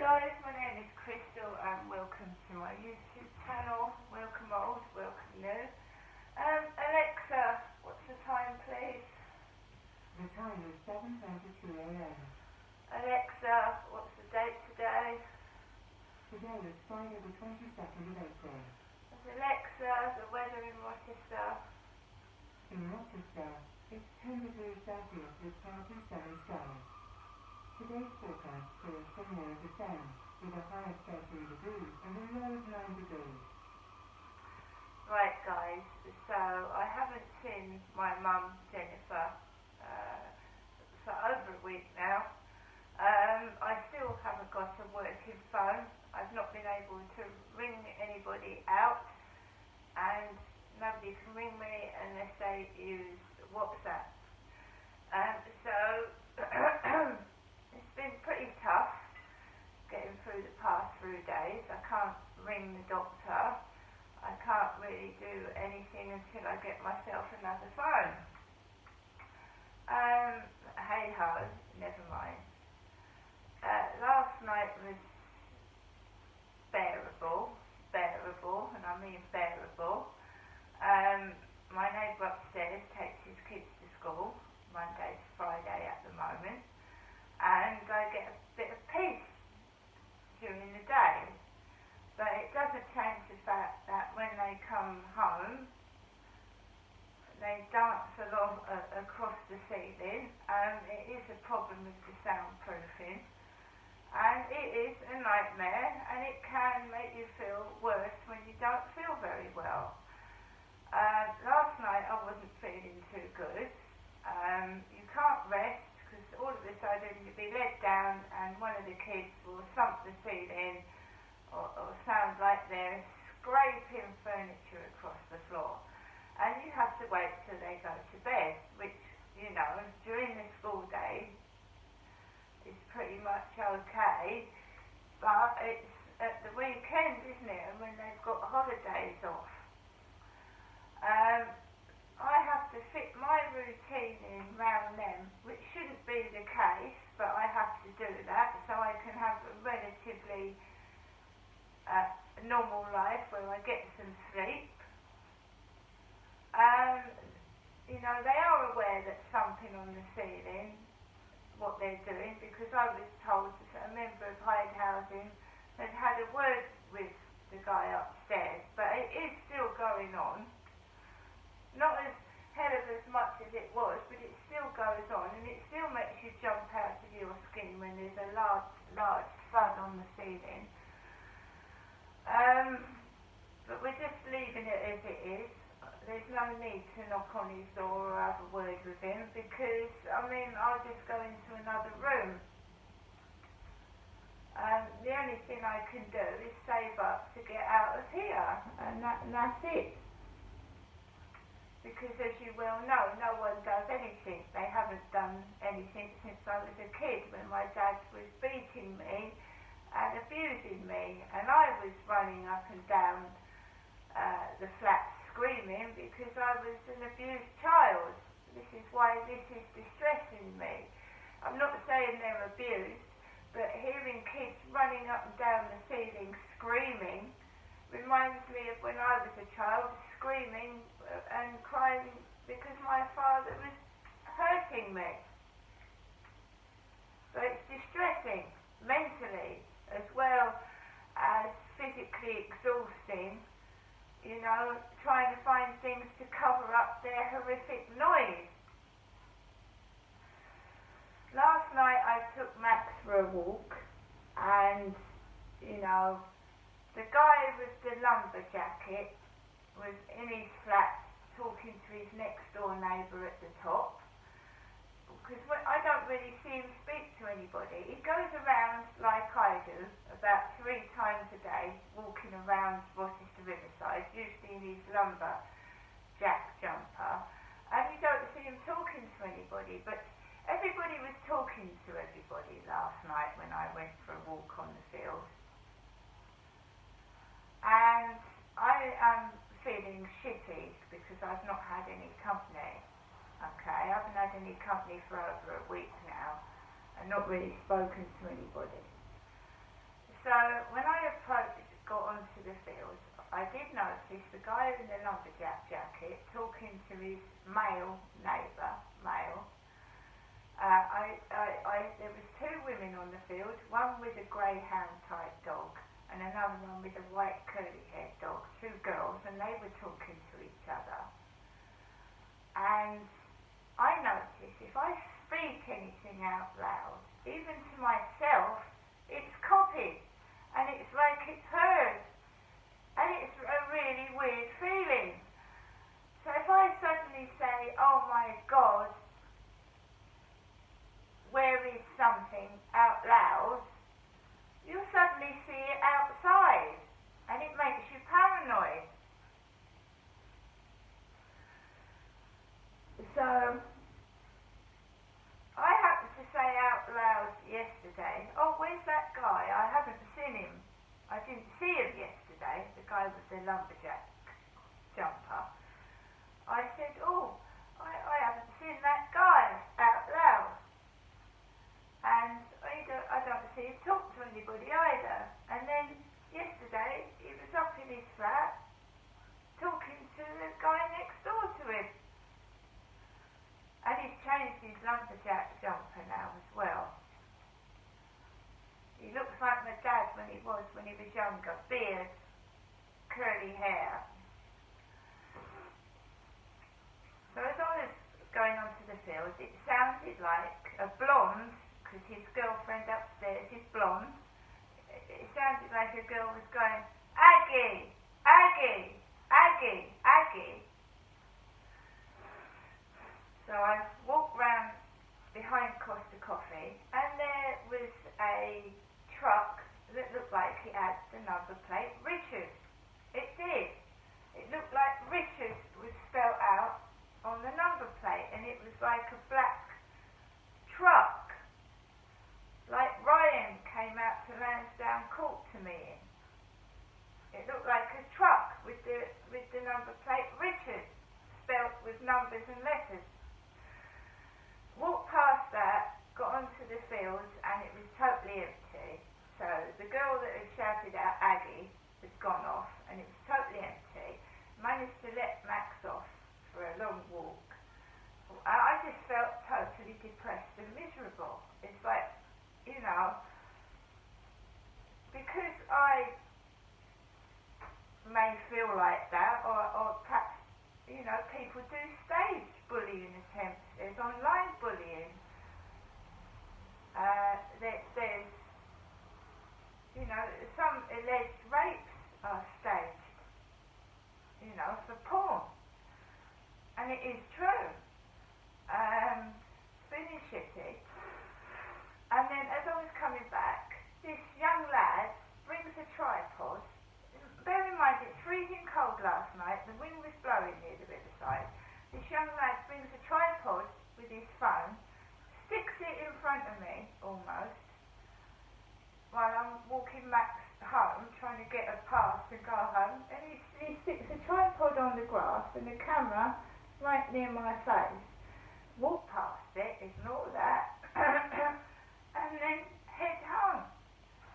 guys, my name is Crystal and welcome to my YouTube channel. Welcome old, welcome new. Alexa, what's the time please? The time is 7:22 a.m. Alexa, what's the date today? Today is Friday the 22nd of April. Alexa, the weather in Rochester. In Rochester, it's 10 degrees Celsius with partly sunny skies. Today's forecast calls for more of the same, with a high of 13 degrees and a low of 9 degrees. Right guys, so I haven't seen my mum Jennifer for over a week now. I still haven't got a working phone. I've not been able to ring anybody out, and nobody can ring me unless they use WhatsApp. So it's been pretty tough getting through the past few days. I can't ring the doctor. I can't really do anything until I get myself another phone. Hey ho, never mind. Last night was bearable, and I mean bearable. My neighbour upstairs takes his kids to school, Monday to Friday at the moment, and I get a bit of peace during the day. But it doesn't change the fact that when they come home, they dance along across the ceiling. It is a problem with the soundproofing, and it is a nightmare, and it can make you feel worse when you don't feel very well. Last night I wasn't feeling too good. You can't rest because all of a sudden you'll be let down and one of the kids will thump the ceiling or sound like they're scraping furniture across the floor. And you have to wait till they go to bed, which, you know, during the school day is pretty much okay, but it's at the weekend, isn't it, and when they've got holidays off. I have to fit my routine in round them, which shouldn't be the case, but I have to do that so I can have a relatively normal life where I get some sleep. You know, they are aware that something on the ceiling, what they're doing, because I was told that a member of Hyde Housing had a word with the guy upstairs, but it is still going on. Not as hell of as much as it was, but it still goes on, and it still makes you jump out of your skin when there's a large thud on the ceiling. But we're just leaving it as it is. There's no need to knock on his door or have a word with him, because, I mean, I'll just go into another room. The only thing I can do is save up to get out of here, and that's it. Because as you well know, no one does anything. They haven't done anything since I was a kid, when my dad was beating me and abusing me, and I was running up and down the flat screaming because I was an abused child. This is why this is distressing me. I'm not saying they're abused, but hearing kids running up and down the ceiling screaming reminds me of when I was a child, screaming and crying because my father was hurting me. So it's distressing, mentally, as well as physically exhausting, you know, trying to find things to cover up their horrific noise. Last night I took Max for a walk, and, you know, the guy with the lumber jacket was in his flat talking to his next door neighbour at the top, because I don't really see him speak to anybody. He goes around like I do about 3 times a day, walking around Rochester Riverside, usually in his lumber jack jumper, and you don't see him talking to anybody, but everybody was talking to everybody last night when I went for a walk on the field. And I am feeling shitty because I've not had any company. Okay, I haven't had any company for over a week now and not really spoken to anybody. So when I got onto the field, I did notice the guy in the lumberjack jacket talking to his neighbour, male. There was two women on the field, one with a greyhound type dog and another one with a white curly-haired dog, two girls, and they were talking to each other. And I noticed if I speak anything out loud, even to myself, it's copied, and it's like it's heard, and it's a really weird feeling. So if I suddenly say, oh my God, where is something out loud, you'll suddenly see it outside, and it makes you paranoid. So I happened to say out loud yesterday, oh, where's that guy? I haven't seen him. I didn't see him yesterday, the guy with the lumberjack jumper. I said, oh, I haven't seen that guy out loud. And I don't see him talk to anybody either. And then yesterday, he was up in his flat talking to the guy next door to him. And he's changed his lumberjack jumper now as well. He looks like my dad when he was younger. Beard, curly hair. So as I was going onto the field, it sounded like a blonde, because his girlfriend upstairs is blonde. It sounded like a girl was going, Aggie, Aggie, Aggie, Aggie. So I walked round behind Costa Coffee, and there was a truck that looked like it had the number plate Richard. It did. It looked like Richard was spelled out on the number plate, and it was like a black truck, like Ryan came out to Lansdowne Court to me in. It looked like a truck with the number plate Richard, spelled with numbers and letters. Walked past that, got onto the field, and it was totally empty. So the girl that had shouted out Aggie had gone off, and it was totally empty. Managed to let Max off for a long walk. I just felt totally depressed and miserable. It's like, because I may feel like that, or perhaps, people do stage bullying attempts. There's online bullying. There's, some alleged rapes are staged, for porn. And it is true. It's really shitty. And then as I was coming back, this young lad brings a tripod. Bear in mind, it's freezing cold last night. The wind was blowing near the riverside. This young lad brings a tripod with his phone, sticks it in front of me, almost, while I'm walking Max home, trying to get a pass to go home, and he sticks a tripod on the grass and the camera right near my face. Walk past it, ignore that, and then head home.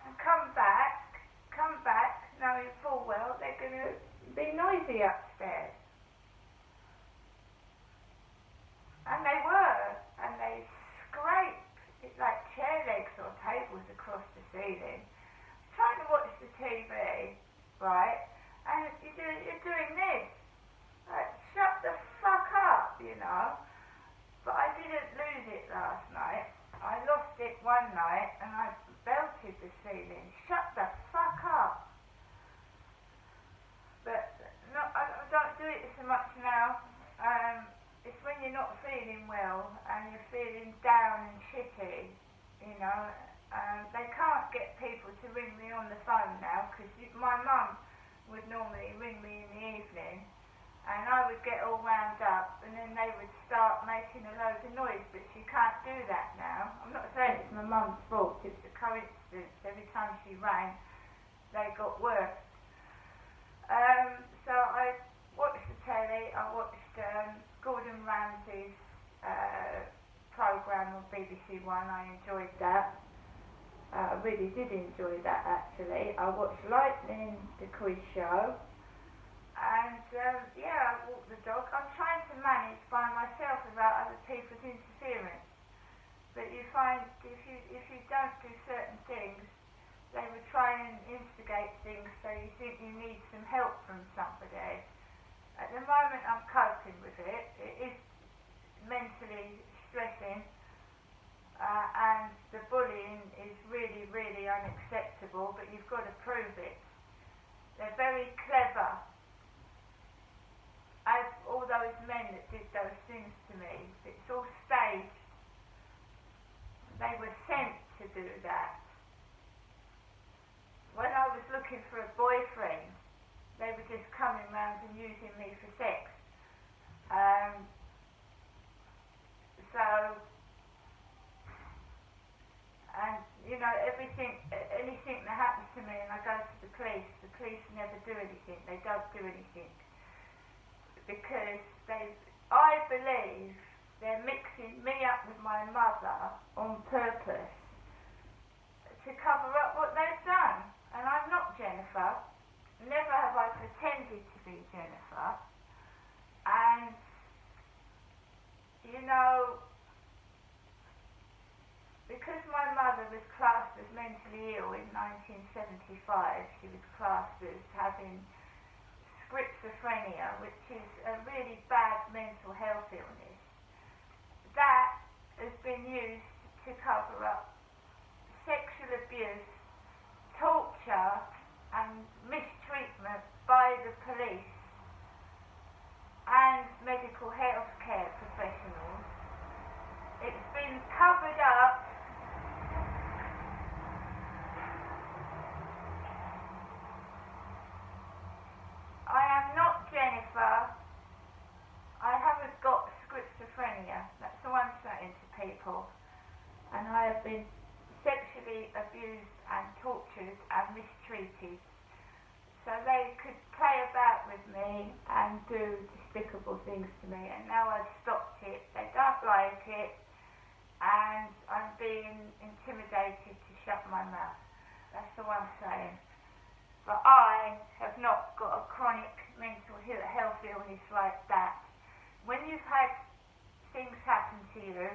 And come back, knowing full well they're going to be noisy upstairs. And they were, and they scraped it like chair legs or tables across the ceiling. Trying to watch the TV, right? And you're doing this. Like, shut the fuck up, But I didn't lose it last night. I lost it one night and I belted the ceiling. Shut the fuck up. But I don't do it so much now. It's when you're not feeling well and you're feeling down and shitty, they can't get people to ring me on the phone now, because my mum would normally ring me in the evening and I would get all wound up and then they would start making a load of noise, but she can't do that now. I'm not saying it's my mum's fault, it's a coincidence. Every time she rang, they got worse. So I watched the telly, I watched Gordon Ramsay's programme on BBC One. I enjoyed that. really did enjoy that actually. I watched Lightning, the quiz show, and yeah, I walk the dog. I'm trying to manage by myself without other people's interference. But you find if you don't do certain things, they will try and instigate things so you think you need some help from somebody. At the moment I'm coping with it. It is mentally stressing, and the bullying is really, really unacceptable, but you've got to prove it. They're very clever. As all those men that did those things to me, it's all staged. They were sent to do that. When I was looking for a boyfriend, they were just coming round and using me for sex. And you know, anything that happens to me and I go to the police never do anything. They don't do anything. Because I believe they're mixing me up with my mother on purpose to cover up what they've done. And I'm not Jennifer. Never have I pretended to be Jennifer. And, you know, because my mother was classed as mentally ill in 1975, she was classed as having schizophrenia, which is a really bad mental health illness. That has been used to cover up sexual abuse, torture and mistreatment by the police and medical health care professionals. It's been covered up. I am not Jennifer. I haven't got schizophrenia. That's all I'm saying to people. And I have been sexually abused and tortured and mistreated. So they could play about with me and do despicable things to me. And now I've stopped it. They don't like it. And I'm being intimidated to shut my mouth. That's all I'm saying. But I have not got a chronic mental health illness like that. When you've had things happen to you,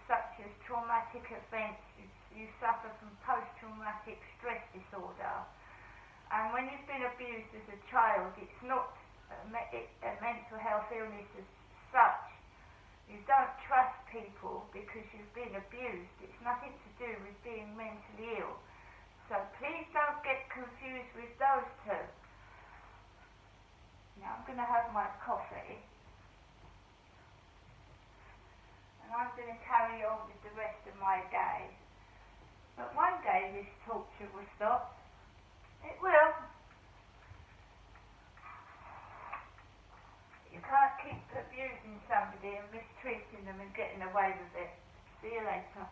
such as traumatic events, you suffer from post-traumatic stress disorder. And when you've been abused as a child, it's not a mental health illness as such. You don't trust people because you've been abused. It's nothing to do with being mentally ill. So please don't get confused with those two. Now I'm going to have my coffee. And I'm going to carry on with the rest of my day. But one day this torture will stop. It will. You can't keep abusing somebody and mistreating them and getting away with it. See you later.